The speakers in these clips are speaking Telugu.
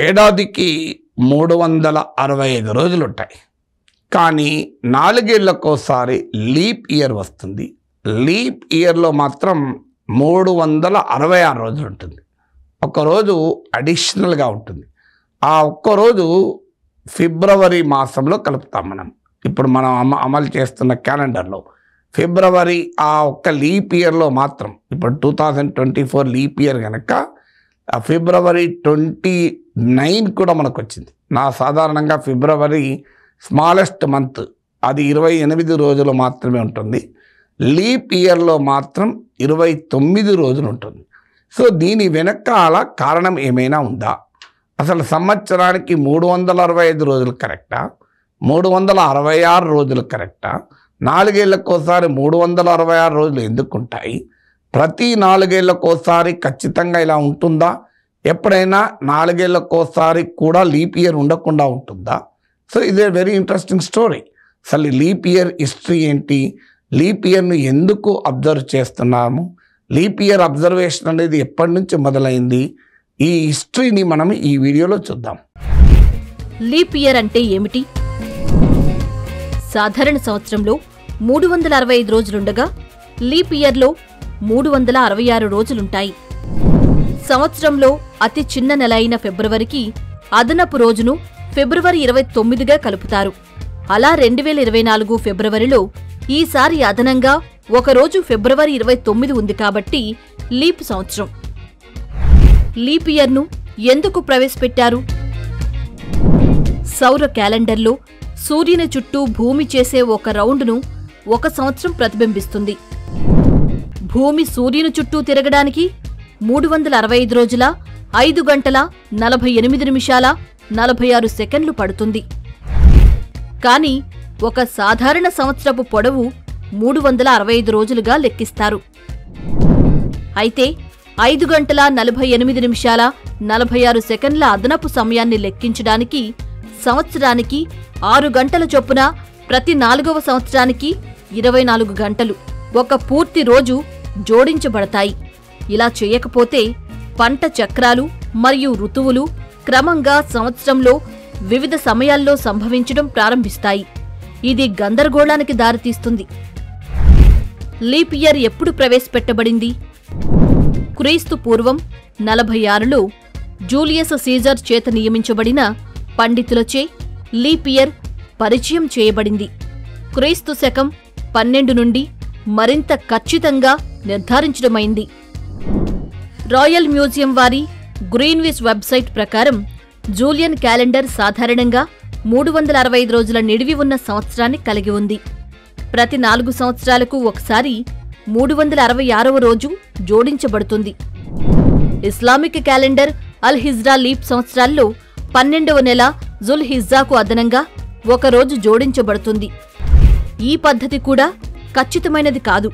ఏడాదికి 365 రోజులుంటాయి. కానీ 4 ఏళ్లకోసారి లీప్ ఇయర్ వస్తుంది. లీప్ ఇయర్లో మాత్రం 366 రోజులు ఉంటుంది. ఒకరోజు అడిషనల్గా ఉంటుంది. ఆ ఒక్కరోజు ఫిబ్రవరి మాసంలో కలుపుతాం మనం. ఇప్పుడు మనం అమలు చేస్తున్న క్యాలెండర్లో ఫిబ్రవరి ఆ ఒక్క లీప్ ఇయర్లో మాత్రం, ఇప్పుడు 2024 లీప్ ఇయర్ కనుక ఫిబ్రవరి 29 కూడా మనకు వచ్చింది. సాధారణంగా ఫిబ్రవరి స్మాలెస్ట్ మంత్, అది 28 రోజులు మాత్రమే ఉంటుంది. లీప్ ఇయర్లో మాత్రం 29 రోజులు ఉంటుంది. సో దీని వెనకాల కారణం ఏమైనా ఉందా? అసలు సంవత్సరానికి 365 రోజులు కరెక్టా? 366 రోజులు కరెక్టా? 4 ఏళ్లకోసారి 366 రోజులు ఎందుకు ఉంటాయి? ప్రతి 4 ఏళ్లకోసారి ఖచ్చితంగా ఇలా ఉంటుందా? ఎప్పుడైనా 4 ఏళ్లకోసారి కూడా లీప్ ఇయర్ ఉండకుండా ఉంటుందా? సో ఇదే వెరీ ఇంట్రెస్టింగ్ స్టోరీ. అసలు లీప్ ఇయర్ హిస్టరీ ఏంటి? లీప్ ఇయర్ను ఎందుకు అబ్జర్వ్ చేస్తున్నాము? లీప్ ఇయర్ అబ్జర్వేషన్ అనేది ఎప్పటి నుంచి మొదలైంది? ఈ హిస్టరీని మనం ఈ వీడియోలో చూద్దాం. లీప్ ఇయర్ అంటే ఏమిటి? సాధారణ సంవత్సరంలో 365 రోజులుండగా లీప్ ఇయర్లో 366 రోజులుంటాయి. సంవత్సరంలో అతి చిన్న నెల అయిన ఫిబ్రవరికి అదనపు రోజును ఫిబ్రవరి 29గా కలుపుతారు. అలా 2024 ఫిబ్రవరిలో ఈసారి అదనంగా ఒకరోజు ఫిబ్రవరి 29 ఉంది కాబట్టి లీప్ సంవత్సరం. లీప్ ఇయర్ను ఎందుకు ప్రవేశపెట్టారు? సౌర క్యాలెండర్లో సూర్యుని చుట్టూ భూమి చేసే ఒక రౌండ్ను ఒక సంవత్సరం ప్రతిబింబిస్తుంది. భూమి సూర్యుని చుట్టూ తిరగడానికి 365 రోజుల 5 గంటల 48 నిమిషాల 46 సెకండ్లు పడుతుంది. కానీ ఒక సాధారణ సంవత్సరపు పొడవు 365 రోజులుగా లెక్కిస్తారు. అయితే 5 గంటల 48 నిమిషాల 46 సెకండ్ల అదనపు సమయాన్ని లెక్కించడానికి సంవత్సరానికి 6 గంటల చొప్పున ప్రతి 4వ సంవత్సరానికి 24 గంటలు, ఒక పూర్తి రోజు జోడించబడతాయి. ఇలా చేయకపోతే పంట చక్రాలు మరియు ఋతువులు క్రమంగా సంవత్సరంలో వివిధ సమయాల్లో సంభవించడం ప్రారంభిస్తాయి. ఇది గందరగోళానికి దారితీస్తుంది. లీప్ ఇయర్ ఎప్పుడు ప్రవేశపెట్టబడింది? క్రీస్తు పూర్వం 46లో జూలియస్ సీజర్ చేత నియమించబడిన పండితులచే లీప్ ఇయర్ పరిచయం చేయబడింది. క్రీస్తు శకం 12 నుండి మరింత ఖచ్చితంగా నిర్ధారించడమైంది. రాయల్ మ్యూజియం వారి గ్రీన్విచ్ వెబ్సైట్ ప్రకారం జూలియన్ క్యాలెండర్ సాధారణంగా 365 రోజుల నిడివి ఉన్న సంవత్సరాన్ని కలిగి ఉంది. ప్రతి 4 సంవత్సరాలకు ఒకసారి 366వ రోజు జోడించబడుతుంది. ఇస్లామిక్ క్యాలెండర్ అల్ హిజ్రా లీప్ సంవత్సరాల్లో 12వ నెల జుల్ హిజ్జాకు అదనంగా ఒక రోజు జోడించబడుతుంది. ఈ పద్ధతి కూడా ఖచ్చితమైనది కాదు.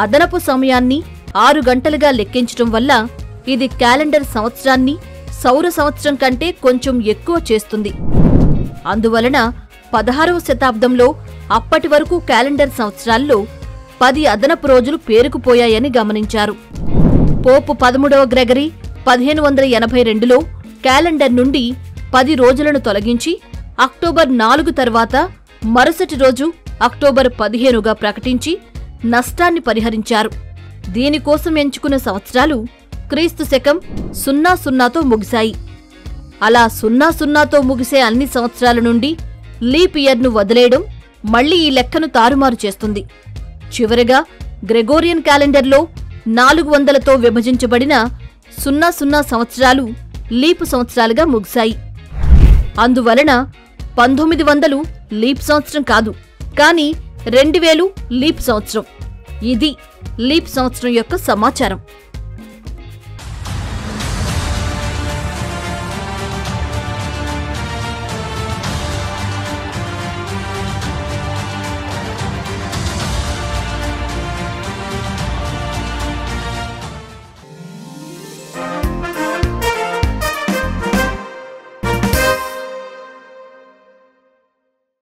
అదనపు సమయాన్ని 6 గంటలుగా లెక్కించడం వల్ల ఇది క్యాలెండర్ సంవత్సరాన్ని సౌర సంవత్సరం కంటే కొంచెం ఎక్కువ చేస్తుంది. అందువలన 16వ శతాబ్దంలో అప్పటి వరకు క్యాలెండర్ సంవత్సరాల్లో 10 అదనపు రోజులు పేరుకుపోయాయని గమనించారు. పోపు 13వ గ్రెగరీ 1582లో క్యాలెండర్ నుండి 10 రోజులను తొలగించి అక్టోబర్ 4 తర్వాత మరుసటి రోజు అక్టోబర్ 15గా ప్రకటించి నష్టాన్ని పరిహరించారు. దీనికోసం ఎంచుకున్న సంవత్సరాలు క్రీస్తు శకం 00తో ముగిశాయి. అలా 00తో ముగిసే అన్ని సంవత్సరాల నుండి లీప్ ఇయర్ను వదిలేయడం మళ్లీ ఈ లెక్కను తారుమారు చేస్తుంది. చివరగా గ్రెగోరియన్ క్యాలెండర్లో 400తో విభజించబడిన 00 సంవత్సరాలు లీప్ సంవత్సరాలుగా ముగిశాయి. అందువలన 1900 లీప్ సంవత్సరం కాదు, కానీ 2000 లీప్ సంవత్సరం. ఇది లీప్ సంవత్సరం యొక్క సమాచారం.